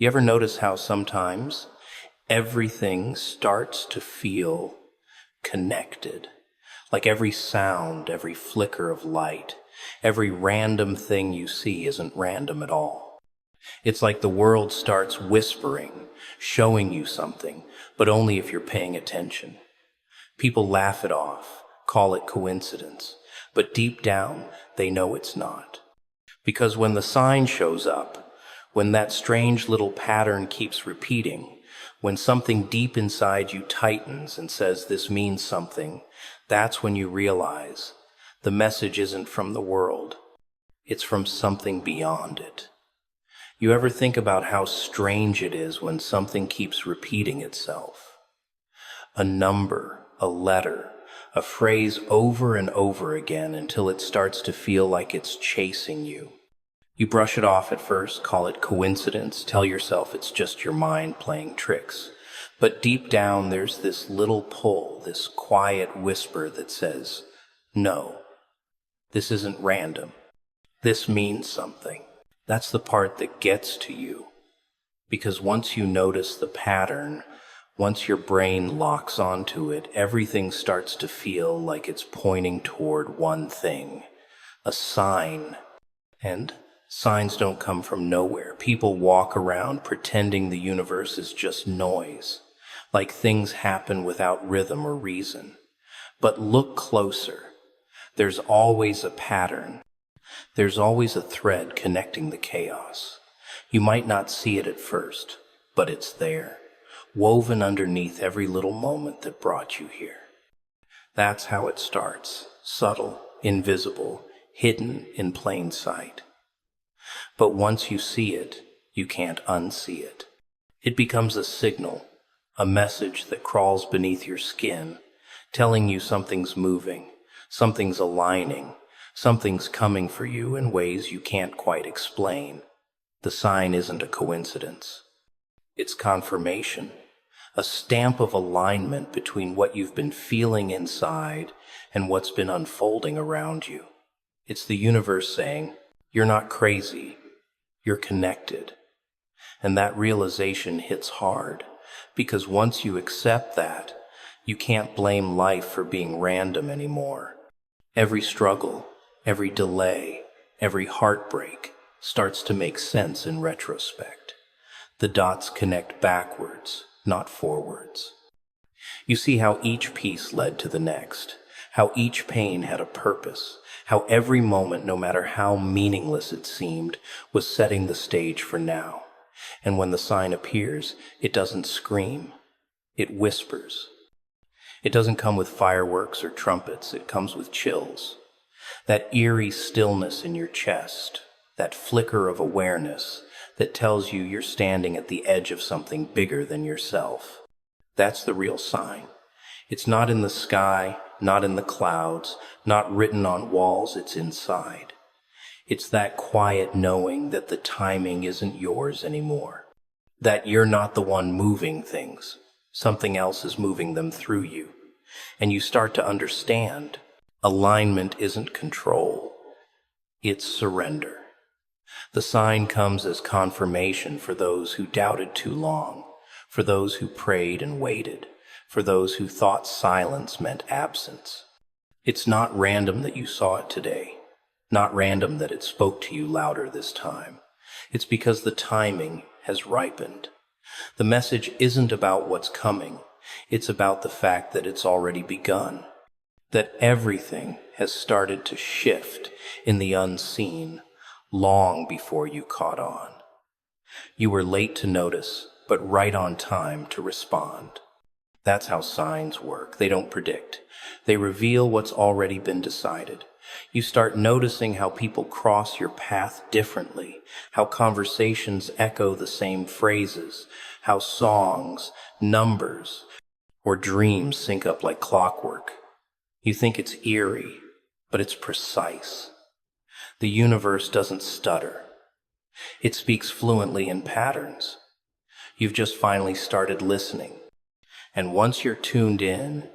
You ever notice how sometimes everything starts to feel connected? Like every sound, every flicker of light, every random thing you see isn't random at all. It's like the world starts whispering, showing you something, but only if you're paying attention. People laugh it off, call it coincidence, but deep down, they know it's not. Because when the sign shows up, when that strange little pattern keeps repeating, when something deep inside you tightens and says this means something, that's when you realize the message isn't from the world, it's from something beyond it. You ever think about how strange it is when something keeps repeating itself? A number, a letter, a phrase over and over again until it starts to feel like it's chasing you. You brush it off at first, call it coincidence, tell yourself it's just your mind playing tricks. But deep down there's this little pull, this quiet whisper that says, no, this isn't random. This means something. That's the part that gets to you. Because once you notice the pattern, once your brain locks onto it, everything starts to feel like it's pointing toward one thing, a sign. And signs don't come from nowhere. People walk around pretending the universe is just noise, like things happen without rhythm or reason. But look closer. There's always a pattern. There's always a thread connecting the chaos. You might not see it at first, but it's there, woven underneath every little moment that brought you here. That's how it starts, subtle, invisible, hidden in plain sight. But once you see it, you can't unsee it. It becomes a signal, a message that crawls beneath your skin, telling you something's moving, something's aligning, something's coming for you in ways you can't quite explain. The sign isn't a coincidence. It's confirmation, a stamp of alignment between what you've been feeling inside and what's been unfolding around you. It's the universe saying, you're not crazy, you're connected. And that realization hits hard, because once you accept that, you can't blame life for being random anymore. Every struggle, every delay, every heartbreak starts to make sense in retrospect. The dots connect backwards, not forwards. You see how each piece led to the next, how each pain had a purpose, how every moment, no matter how meaningless it seemed, was setting the stage for now. And when the sign appears, it doesn't scream, it whispers. It doesn't come with fireworks or trumpets, it comes with chills. That eerie stillness in your chest, that flicker of awareness that tells you you're standing at the edge of something bigger than yourself. That's the real sign. It's not in the sky, not in the clouds, not written on walls, it's inside. It's that quiet knowing that the timing isn't yours anymore. That you're not the one moving things. Something else is moving them through you. And you start to understand, alignment isn't control. It's surrender. The sign comes as confirmation for those who doubted too long, for those who prayed and waited, for those who thought silence meant absence. It's not random that you saw it today, not random that it spoke to you louder this time. It's because the timing has ripened. The message isn't about what's coming, it's about the fact that it's already begun, that everything has started to shift in the unseen long before you caught on. You were late to notice, but right on time to respond. That's how signs work. They don't predict. They reveal what's already been decided. You start noticing how people cross your path differently, how conversations echo the same phrases, how songs, numbers, or dreams sync up like clockwork. You think it's eerie, but it's precise. The universe doesn't stutter. It speaks fluently in patterns. You've just finally started listening. And once you're tuned in,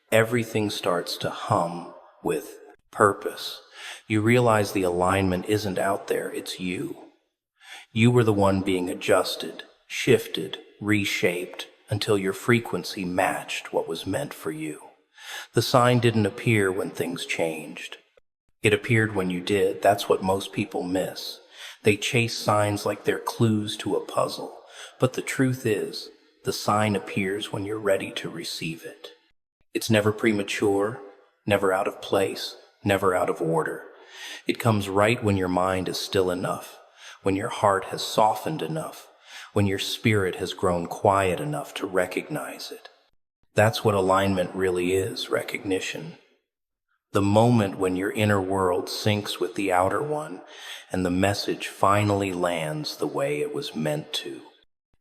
everything starts to hum with purpose. You realize the alignment isn't out there, it's you. You were the one being adjusted, shifted, reshaped, until your frequency matched what was meant for you. The sign didn't appear when things changed. It appeared when you did. That's what most people miss. They chase signs like they're clues to a puzzle. But the truth is, the sign appears when you're ready to receive it. It's never premature, never out of place, never out of order. It comes right when your mind is still enough, when your heart has softened enough, when your spirit has grown quiet enough to recognize it. That's what alignment really is, recognition. The moment when your inner world syncs with the outer one and the message finally lands the way it was meant to.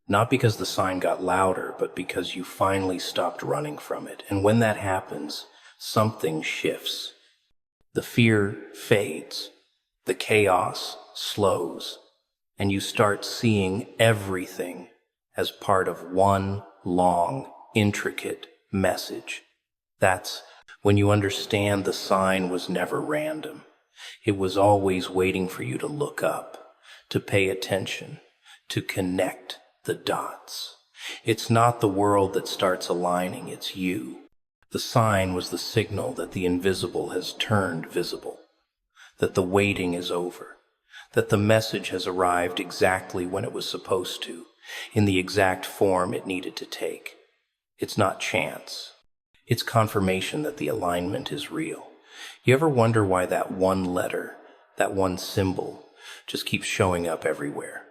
Not because the sign got louder, but because you finally stopped running from it. And when that happens, something shifts. The fear fades, the chaos slows, and you start seeing everything as part of one long, intricate message. That's when you understand the sign was never random. It was always waiting for you to look up, to pay attention, to connect the dots. It's not the world that starts aligning, it's you. The sign was the signal that the invisible has turned visible, that the waiting is over, that the message has arrived exactly when it was supposed to, in the exact form it needed to take. It's not chance. It's confirmation that the alignment is real. You ever wonder why that one letter, that one symbol, just keeps showing up everywhere?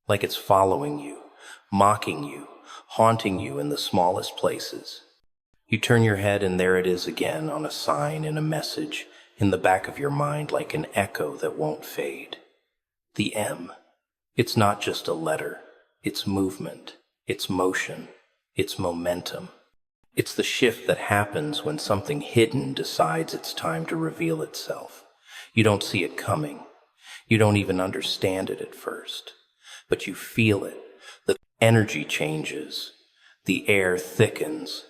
Like it's following you, mocking you, haunting you in the smallest places. You turn your head and there it is again, on a sign, in a message, in the back of your mind like an echo that won't fade. The M. It's not just a letter. It's movement. It's motion. It's momentum. It's the shift that happens when something hidden decides it's time to reveal itself. You don't see it coming. You don't even understand it at first. But you feel it. The energy changes. The air thickens.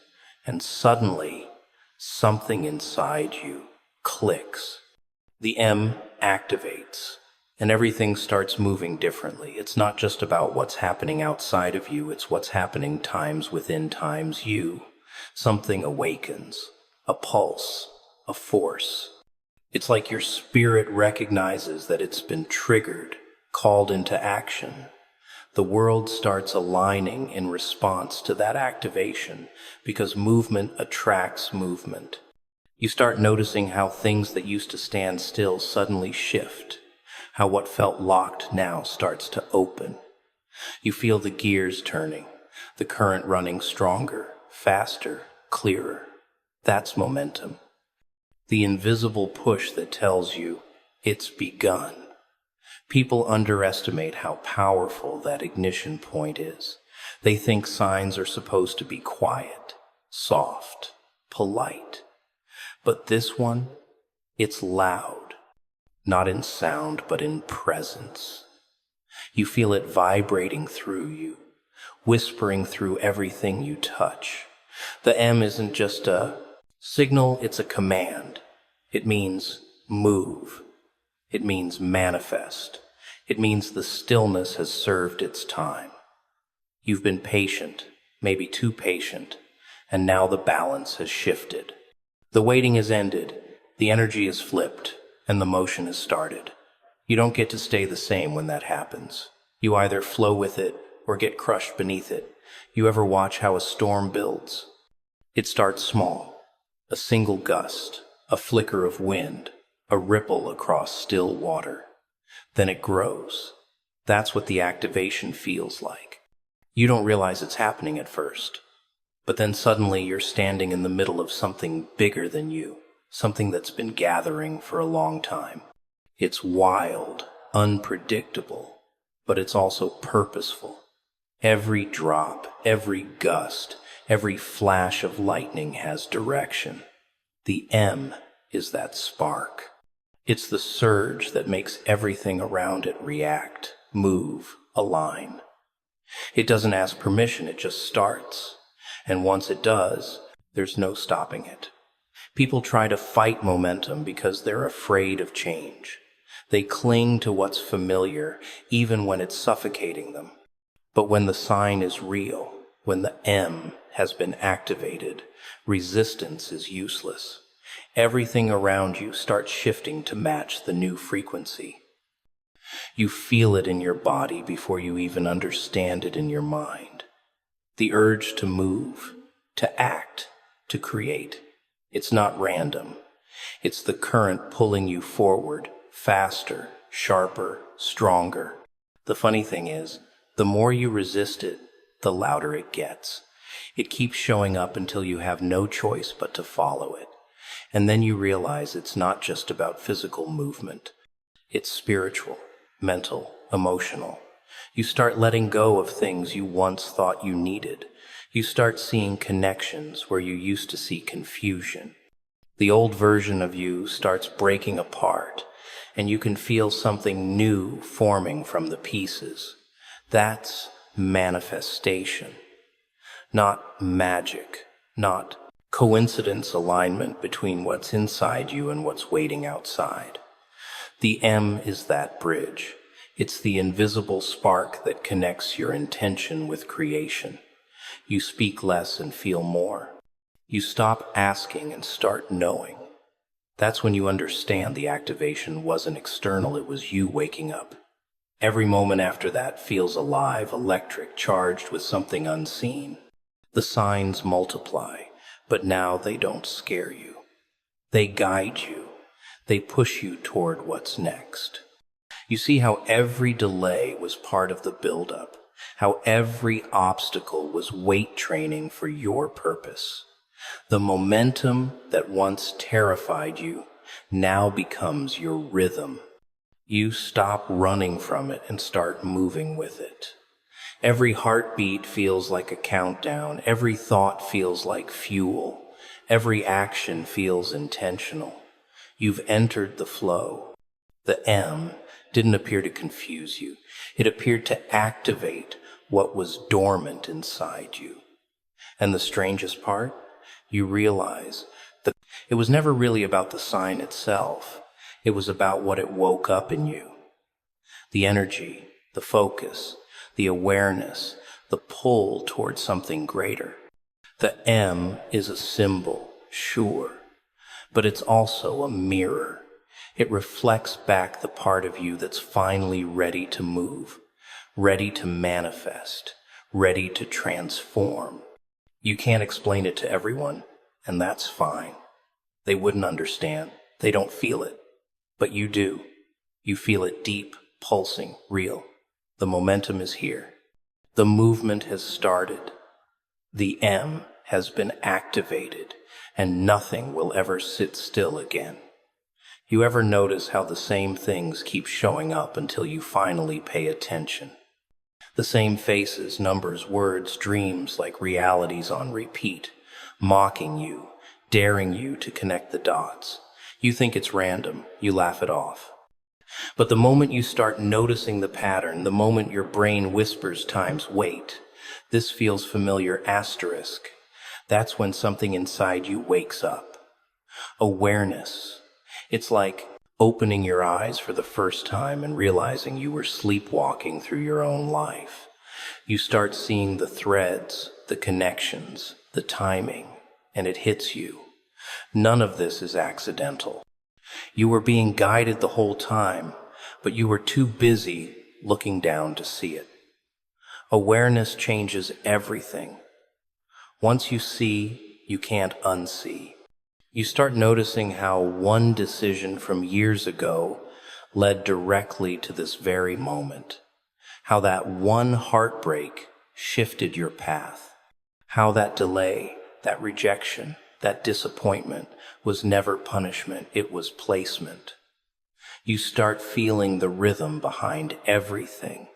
And suddenly, something inside you clicks. The M activates. And everything starts moving differently. It's not just about what's happening outside of you. It's what's happening times within times you. Something awakens, a pulse, a force. It's like your spirit recognizes that it's been triggered, called into action. The world starts aligning in response to that activation because movement attracts movement. You start noticing how things that used to stand still suddenly shift, how what felt locked now starts to open. You feel the gears turning, the current running stronger, faster, clearer. That's momentum. The invisible push that tells you it's begun. People underestimate how powerful that ignition point is. They think signs are supposed to be quiet, soft, polite. But this one, it's loud, not in sound, but in presence. You feel it vibrating through you, whispering through everything you touch. The M isn't just a signal, it's a command. It means move. It means manifest. It means the stillness has served its time. You've been patient, maybe too patient, and now the balance has shifted. The waiting has ended, the energy is flipped, and the motion has started. You don't get to stay the same when that happens. You either flow with it or get crushed beneath it. You ever watch how a storm builds? It starts small, a single gust, a flicker of wind, a ripple across still water. Then it grows. That's what the activation feels like. You don't realize it's happening at first, but then suddenly you're standing in the middle of something bigger than you, something that's been gathering for a long time. It's wild, unpredictable, but it's also purposeful. Every drop, every gust, every flash of lightning has direction. The M is that spark. It's the surge that makes everything around it react, move, align. It doesn't ask permission, it just starts. And once it does, there's no stopping it. People try to fight momentum because they're afraid of change. They cling to what's familiar, even when it's suffocating them. But when the sign is real, when the M has been activated, resistance is useless. Everything around you starts shifting to match the new frequency. You feel it in your body before you even understand it in your mind. The urge to move, to act, to create. It's not random. It's the current pulling you forward, faster, sharper, stronger. The funny thing is, the more you resist it, the louder it gets. It keeps showing up until you have no choice but to follow it. And then you realize it's not just about physical movement. It's spiritual, mental, emotional. You start letting go of things you once thought you needed. You start seeing connections where you used to see confusion. The old version of you starts breaking apart, and you can feel something new forming from the pieces. That's manifestation, not magic, not coincidence alignment between what's inside you and what's waiting outside. The M is that bridge. It's the invisible spark that connects your intention with creation. You speak less and feel more. You stop asking and start knowing. That's when you understand the activation wasn't external, it was you waking up. Every moment after that feels alive, electric, charged with something unseen. The signs multiply, but now they don't scare you. They guide you. They push you toward what's next. You see how every delay was part of the buildup, how every obstacle was weight training for your purpose. The momentum that once terrified you now becomes your rhythm. You stop running from it and start moving with it. Every heartbeat feels like a countdown. Every thought feels like fuel. Every action feels intentional. You've entered the flow. The M didn't appear to confuse you. It appeared to activate what was dormant inside you. And the strangest part, you realize that it was never really about the sign itself. It was about what it woke up in you. The energy, the focus, the awareness, the pull towards something greater. The M is a symbol, sure, but it's also a mirror. It reflects back the part of you that's finally ready to move, ready to manifest, ready to transform. You can't explain it to everyone, and that's fine. They wouldn't understand. They don't feel it. But you do. You feel it deep, pulsing, real. The momentum is here. The movement has started. The M has been activated, and nothing will ever sit still again. You ever notice how the same things keep showing up until you finally pay attention? The same faces, numbers, words, dreams like realities on repeat, mocking you, daring you to connect the dots. You think it's random, you laugh it off. But the moment you start noticing the pattern, the moment your brain whispers times wait, this feels familiar asterisk, that's when something inside you wakes up. Awareness. It's like opening your eyes for the first time and realizing you were sleepwalking through your own life. You start seeing the threads, the connections, the timing, and it hits you. None of this is accidental. You were being guided the whole time, but you were too busy looking down to see it. Awareness changes everything. Once you see, you can't unsee. You start noticing how one decision from years ago led directly to this very moment. How that one heartbreak shifted your path. How that delay, that rejection, that disappointment was never punishment, it was placement. You start feeling the rhythm behind everything,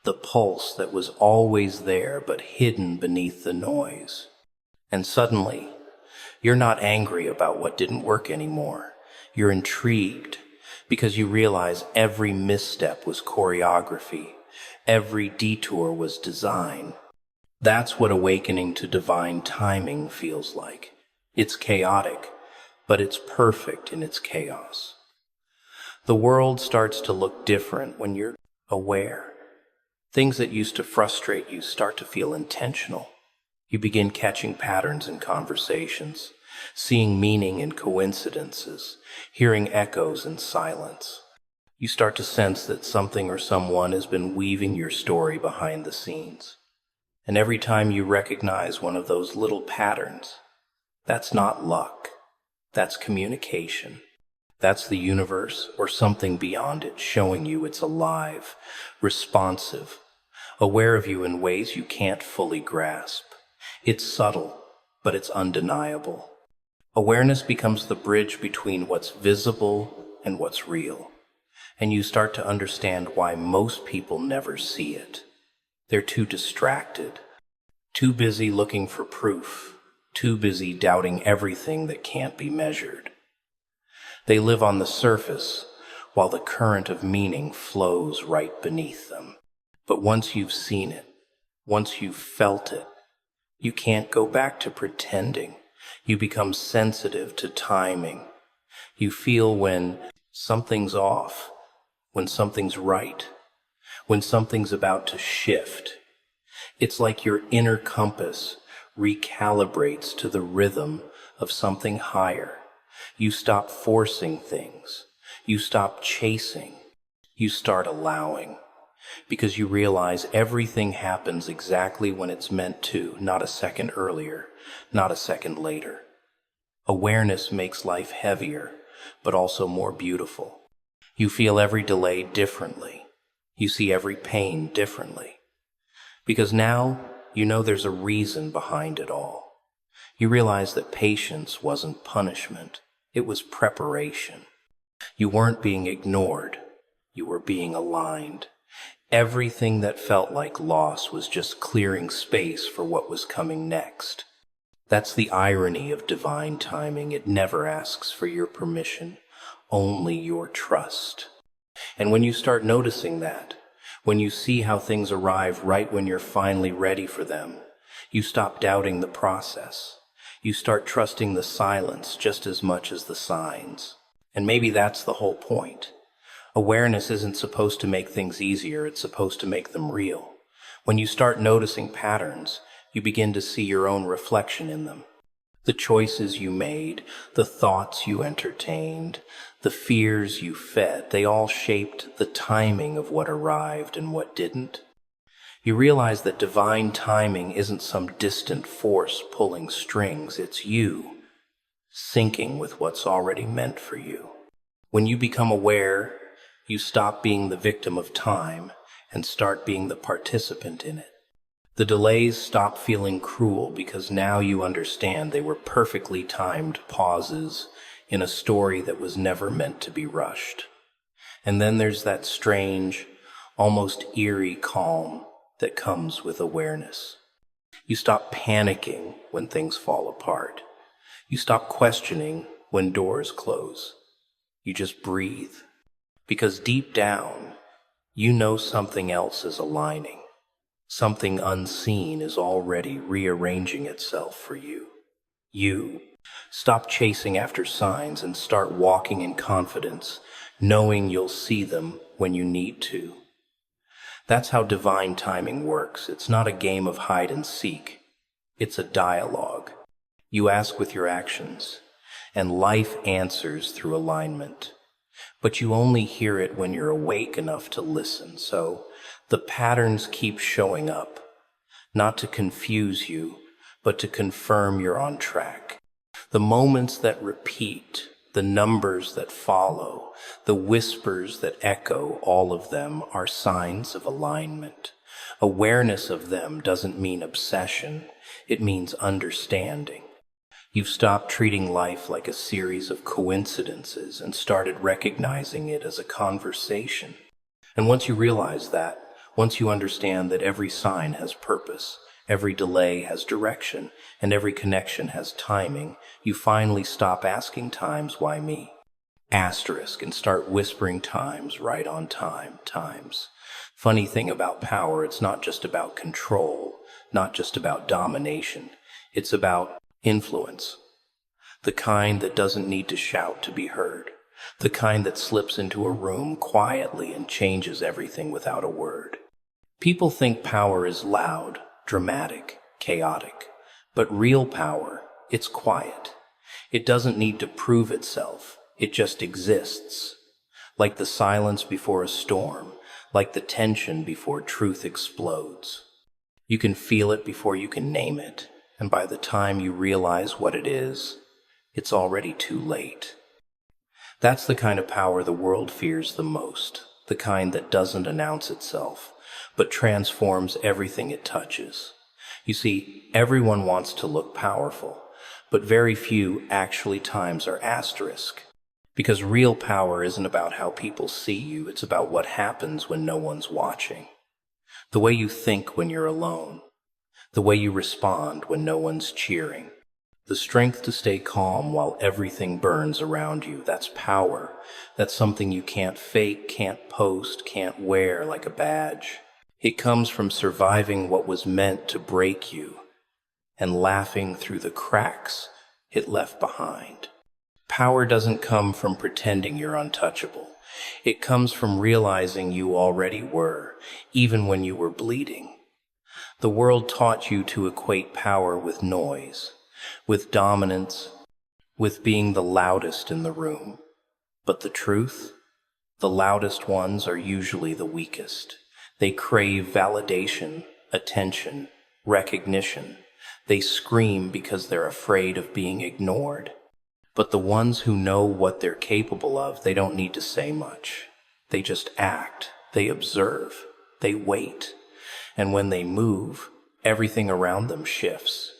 the pulse that was always there but hidden beneath the noise. And suddenly, you're not angry about what didn't work anymore. You're intrigued because you realize every misstep was choreography, every detour was design. That's what awakening to divine timing feels like. It's chaotic, but it's perfect in its chaos. The world starts to look different when you're aware. Things that used to frustrate you start to feel intentional. You begin catching patterns in conversations, seeing meaning in coincidences, hearing echoes in silence. You start to sense that something or someone has been weaving your story behind the scenes. And every time you recognize one of those little patterns, that's not luck. That's communication. That's the universe or something beyond it showing you it's alive, responsive, aware of you in ways you can't fully grasp. It's subtle, but it's undeniable. Awareness becomes the bridge between what's visible and what's real, and you start to understand why most people never see it. They're too distracted, too busy looking for proof, too busy doubting everything that can't be measured. They live on the surface while the current of meaning flows right beneath them. But once you've seen it, once you've felt it, you can't go back to pretending. You become sensitive to timing. You feel when something's off, when something's right, when something's about to shift. It's like your inner compass recalibrates to the rhythm of something higher. You stop forcing things. You stop chasing. You start allowing. Because you realize everything happens exactly when it's meant to, not a second earlier, not a second later. Awareness makes life heavier, but also more beautiful. You feel every delay differently. You see every pain differently. Because now you know there's a reason behind it all. You realize that patience wasn't punishment. It was preparation. You weren't being ignored. You were being aligned. Everything that felt like loss was just clearing space for what was coming next. That's the irony of divine timing. It never asks for your permission, only your trust. And when you start noticing that, when you see how things arrive right when you're finally ready for them, you stop doubting the process. You start trusting the silence just as much as the signs. And maybe that's the whole point. Awareness isn't supposed to make things easier, it's supposed to make them real. When you start noticing patterns, you begin to see your own reflection in them. The choices you made, the thoughts you entertained, the fears you fed, they all shaped the timing of what arrived and what didn't. You realize that divine timing isn't some distant force pulling strings, it's you, syncing with what's already meant for you. When you become aware, you stop being the victim of time and start being the participant in it. The delays stop feeling cruel because now you understand they were perfectly timed pauses in a story that was never meant to be rushed. And then there's that strange, almost eerie calm that comes with awareness. You stop panicking when things fall apart. You stop questioning when doors close. You just breathe. Because deep down, you know something else is aligning. Something unseen is already rearranging itself for you. You stop chasing after signs and start walking in confidence, knowing you'll see them when you need to. That's how divine timing works. It's not a game of hide and seek. It's a dialogue. You ask with your actions, and life answers through alignment. But you only hear it when you're awake enough to listen, so the patterns keep showing up, not to confuse you, but to confirm you're on track. The moments that repeat, the numbers that follow, the whispers that echo, all of them are signs of alignment. Awareness of them doesn't mean obsession, it means understanding. You've stopped treating life like a series of coincidences and started recognizing it as a conversation. And once you realize that, once you understand that every sign has purpose, every delay has direction, and every connection has timing, you finally stop asking times, why me? Asterisk, and start whispering times, right on time, times. Funny thing about power, it's not just about control, not just about domination. It's about influence. The kind that doesn't need to shout to be heard. The kind that slips into a room quietly and changes everything without a word. People think power is loud, dramatic, chaotic. But real power, it's quiet. It doesn't need to prove itself. It just exists. Like the silence before a storm, like the tension before truth explodes. You can feel it before you can name it, and by the time you realize what it is, it's already too late. That's the kind of power the world fears the most, the kind that doesn't announce itself, but transforms everything it touches. You see, everyone wants to look powerful, but very few actually times are asterisk. Because real power isn't about how people see you, it's about what happens when no one's watching. The way you think when you're alone. The way you respond when no one's cheering. The strength to stay calm while everything burns around you. That's power. That's something you can't fake, can't post, can't wear like a badge. It comes from surviving what was meant to break you and laughing through the cracks it left behind. Power doesn't come from pretending you're untouchable. It comes from realizing you already were, even when you were bleeding. The world taught you to equate power with noise, with dominance, with being the loudest in the room. But the truth? The loudest ones are usually the weakest. They crave validation, attention, recognition. They scream because they're afraid of being ignored. But the ones who know what they're capable of, they don't need to say much. They just act, they observe, they wait. And when they move, everything around them shifts.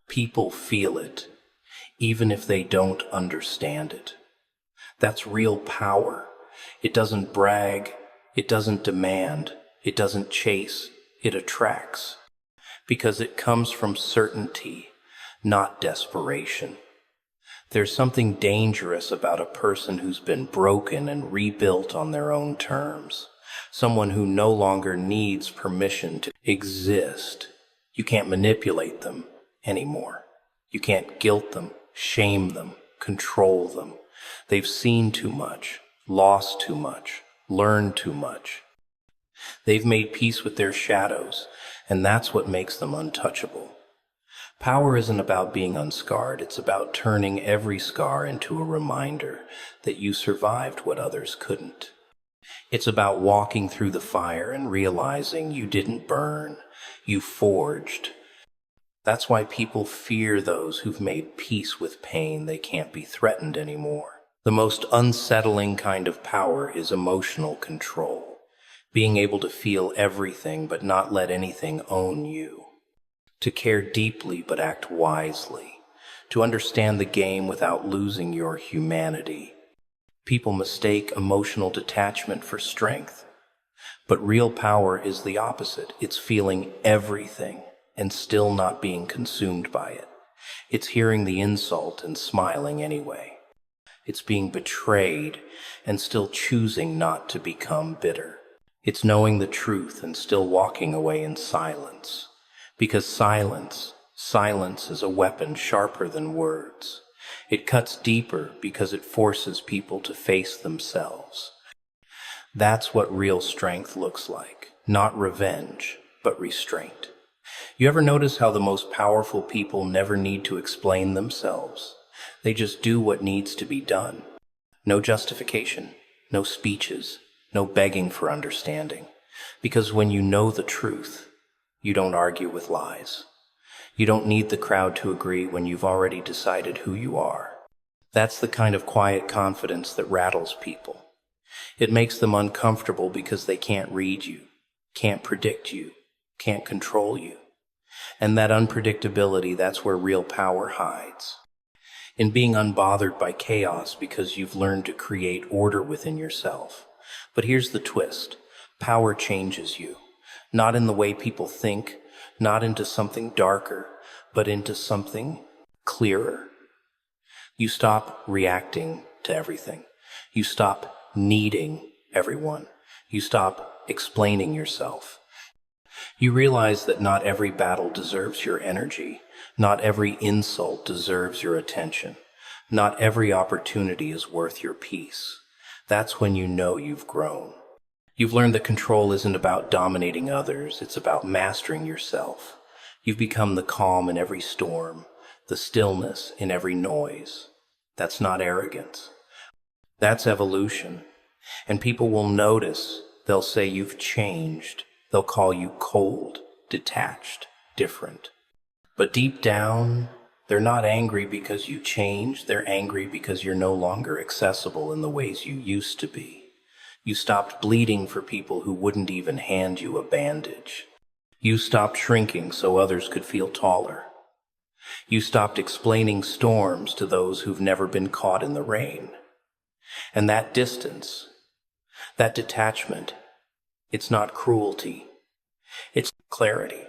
People feel it, even if they don't understand it. That's real power. It doesn't brag, it doesn't demand, it doesn't chase, it attracts. Because it comes from certainty, not desperation. There's something dangerous about a person who's been broken and rebuilt on their own terms. Someone who no longer needs permission to exist. You can't manipulate them anymore. You can't guilt them, shame them, control them. They've seen too much, lost too much, learned too much. They've made peace with their shadows, and that's what makes them untouchable. Power isn't about being unscarred, it's about turning every scar into a reminder that you survived what others couldn't. It's about walking through the fire and realizing you didn't burn, you forged. That's why people fear those who've made peace with pain. They can't be threatened anymore. The most unsettling kind of power is emotional control, being able to feel everything but not let anything own you. To care deeply but act wisely, to understand the game without losing your humanity. People mistake emotional detachment for strength, but real power is the opposite. It's feeling everything and still not being consumed by it. It's hearing the insult and smiling anyway. It's being betrayed and still choosing not to become bitter. It's knowing the truth and still walking away in silence. Because silence is a weapon sharper than words. It cuts deeper because it forces people to face themselves. That's what real strength looks like. Not revenge, but restraint. You ever notice how the most powerful people never need to explain themselves? They just do what needs to be done. No justification, no speeches, no begging for understanding. Because when you know the truth, you don't argue with lies. You don't need the crowd to agree when you've already decided who you are. That's the kind of quiet confidence that rattles people. It makes them uncomfortable because they can't read you, can't predict you, can't control you. And that unpredictability, that's where real power hides. In being unbothered by chaos because you've learned to create order within yourself. But here's the twist. Power changes you. Not in the way people think, not into something darker, but into something clearer. You stop reacting to everything. You stop needing everyone. You stop explaining yourself. You realize that not every battle deserves your energy. Not every insult deserves your attention. Not every opportunity is worth your peace. That's when you know you've grown. You've learned that control isn't about dominating others, it's about mastering yourself. You've become the calm in every storm, the stillness in every noise. That's not arrogance. That's evolution. And people will notice. They'll say you've changed. They'll call you cold, detached, different. But deep down, they're not angry because you changed. They're angry because you're no longer accessible in the ways you used to be. You stopped bleeding for people who wouldn't even hand you a bandage. You stopped shrinking so others could feel taller. You stopped explaining storms to those who've never been caught in the rain. And that distance, that detachment, it's not cruelty. It's clarity.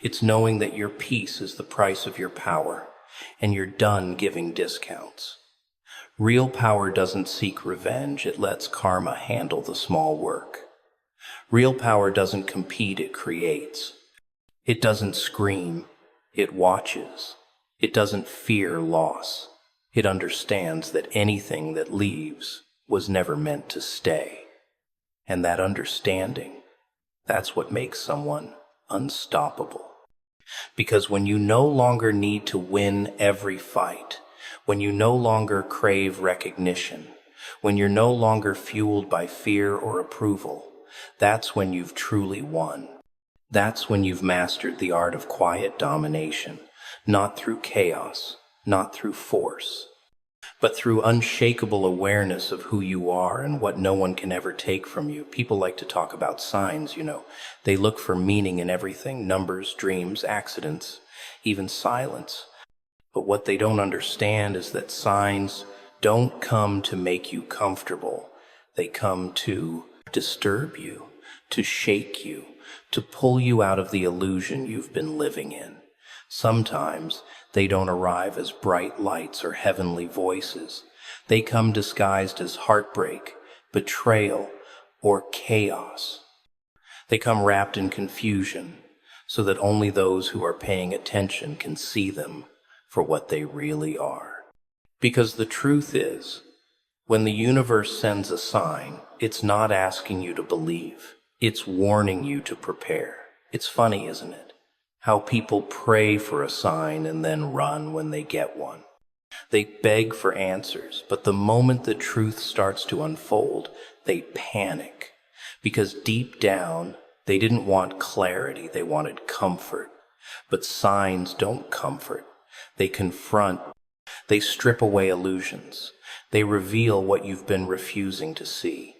It's knowing that your peace is the price of your power, and you're done giving discounts. Real power doesn't seek revenge, it lets karma handle the small work. Real power doesn't compete, it creates. It doesn't scream, it watches. It doesn't fear loss. It understands that anything that leaves was never meant to stay. And that understanding, that's what makes someone unstoppable. Because when you no longer need to win every fight, when you no longer crave recognition, when you're no longer fueled by fear or approval, that's when you've truly won. That's when you've mastered the art of quiet domination, not through chaos, not through force, but through unshakable awareness of who you are and what no one can ever take from you. People like to talk about signs, They look for meaning in everything, numbers, dreams, accidents, even silence. But what they don't understand is that signs don't come to make you comfortable. They come to disturb you, to shake you, to pull you out of the illusion you've been living in. Sometimes they don't arrive as bright lights or heavenly voices. They come disguised as heartbreak, betrayal, or chaos. They come wrapped in confusion, so that only those who are paying attention can see them for what they really are. Because the truth is, when the universe sends a sign, it's not asking you to believe. It's warning you to prepare. It's funny, isn't it? How people pray for a sign and then run when they get one. They beg for answers, but the moment the truth starts to unfold, they panic. Because deep down, they didn't want clarity, they wanted comfort. But signs don't comfort. They confront. They strip away illusions. They reveal what you've been refusing to see.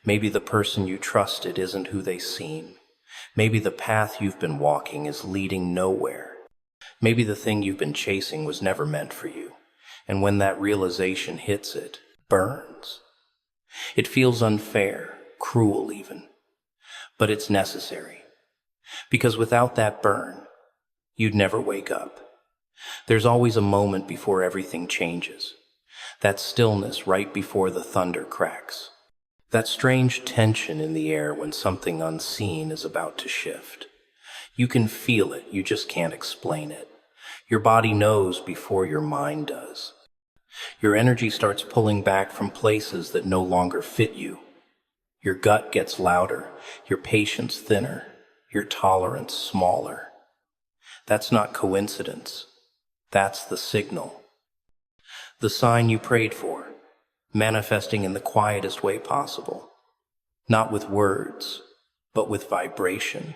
Maybe the person you trusted isn't who they seem. Maybe the path you've been walking is leading nowhere. Maybe the thing you've been chasing was never meant for you. And when that realization hits, it burns. It feels unfair, cruel even. But it's necessary. Because without that burn, you'd never wake up. There's always a moment before everything changes. That stillness right before the thunder cracks. That strange tension in the air when something unseen is about to shift. You can feel it, you just can't explain it. Your body knows before your mind does. Your energy starts pulling back from places that no longer fit you. Your gut gets louder, your patience thinner, your tolerance smaller. That's not coincidence. That's the signal. The sign you prayed for, manifesting in the quietest way possible. Not with words, but with vibration.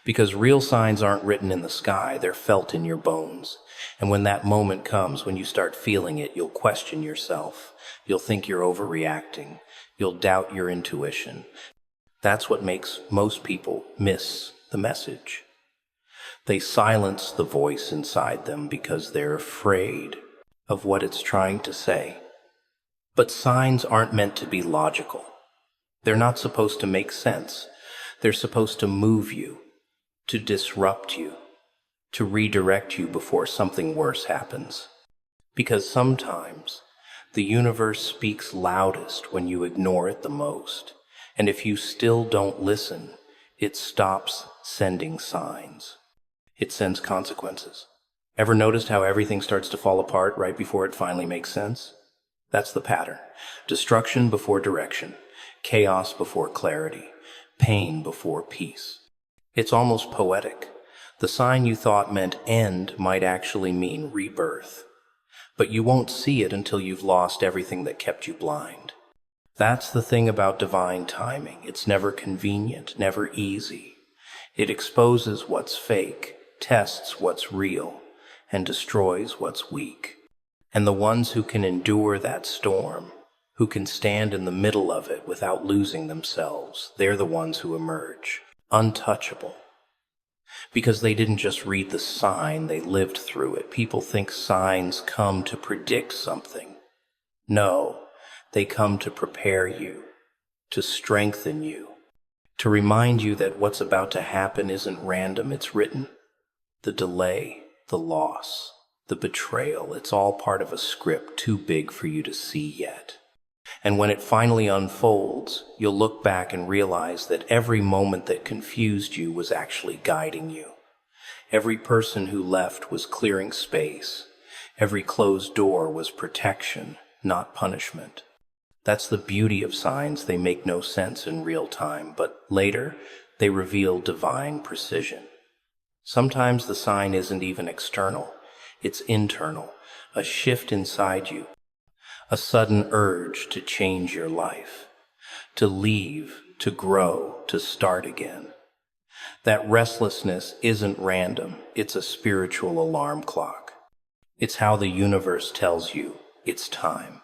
Because real signs aren't written in the sky, they're felt in your bones. And when that moment comes, when you start feeling it, you'll question yourself. You'll think you're overreacting. You'll doubt your intuition. That's what makes most people miss the message. They silence the voice inside them because they're afraid of what it's trying to say. But signs aren't meant to be logical. They're not supposed to make sense. They're supposed to move you, to disrupt you, to redirect you before something worse happens. Because sometimes the universe speaks loudest when you ignore it the most. And if you still don't listen, it stops sending signs. It sends consequences. Ever noticed how everything starts to fall apart right before it finally makes sense? That's the pattern. Destruction before direction. chaos before clarity, pain before peace. It's almost poetic. The sign you thought meant end might actually mean rebirth. But you won't see it until you've lost everything that kept you blind. That's the thing about divine timing. It's never convenient, never easy. It exposes what's fake, tests what's real, and destroys what's weak. And the ones who can endure that storm, who can stand in the middle of it without losing themselves, they're the ones who emerge, untouchable. Because they didn't just read the sign, they lived through it. People think signs come to predict something. No, they come to prepare you, to strengthen you, to remind you that what's about to happen isn't random, it's written. The delay, the loss, the betrayal, it's all part of a script too big for you to see yet. And when it finally unfolds, you'll look back and realize that every moment that confused you was actually guiding you. Every person who left was clearing space. Every closed door was protection, not punishment. That's the beauty of signs. They make no sense in real time, but later they reveal divine precision. Sometimes the sign isn't even external. It's internal, a shift inside you, a sudden urge to change your life, to leave, to grow, to start again. That restlessness isn't random. It's a spiritual alarm clock. It's how the universe tells you it's time.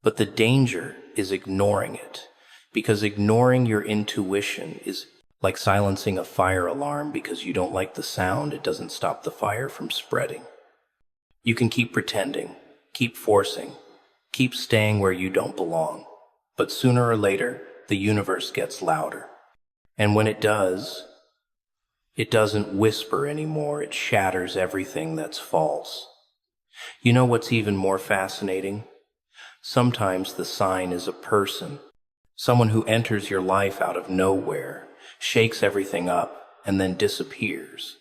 But the danger is ignoring it, because ignoring your intuition is like silencing a fire alarm because you don't like the sound. It doesn't stop the fire from spreading. You can keep pretending, keep forcing, keep staying where you don't belong. But sooner or later, the universe gets louder. And when it does, it doesn't whisper anymore. It shatters everything that's false. You know what's even more fascinating? Sometimes the sign is a person, someone who enters your life out of nowhere, shakes everything up, and then disappears.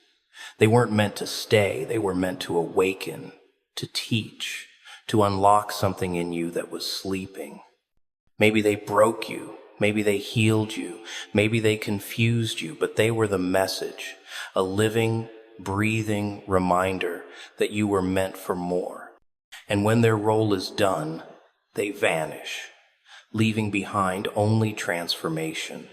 They weren't meant to stay. They were meant to awaken, to teach, to unlock something in you that was sleeping. Maybe they broke you. Maybe they healed you. Maybe they confused you, but they were the message, a living, breathing reminder that you were meant for more. And when their role is done, they vanish, leaving behind only transformation.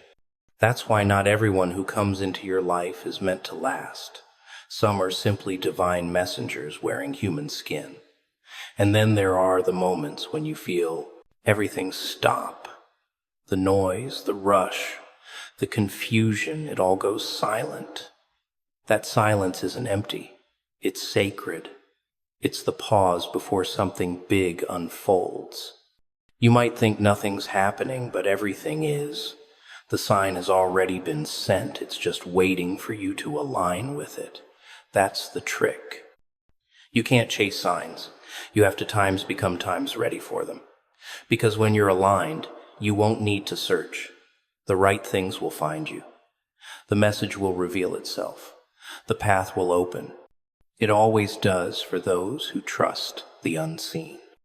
That's why not everyone who comes into your life is meant to last. Some are simply divine messengers wearing human skin. And then there are the moments when you feel everything stop. The noise, the rush, the confusion, it all goes silent. That silence isn't empty. It's sacred. It's the pause before something big unfolds. You might think nothing's happening, but everything is. The sign has already been sent. It's just waiting for you to align with it. That's the trick. You can't chase signs. You have to times become times ready for them. Because when you're aligned, you won't need to search. The right things will find you. The message will reveal itself. The path will open. It always does for those who trust the unseen.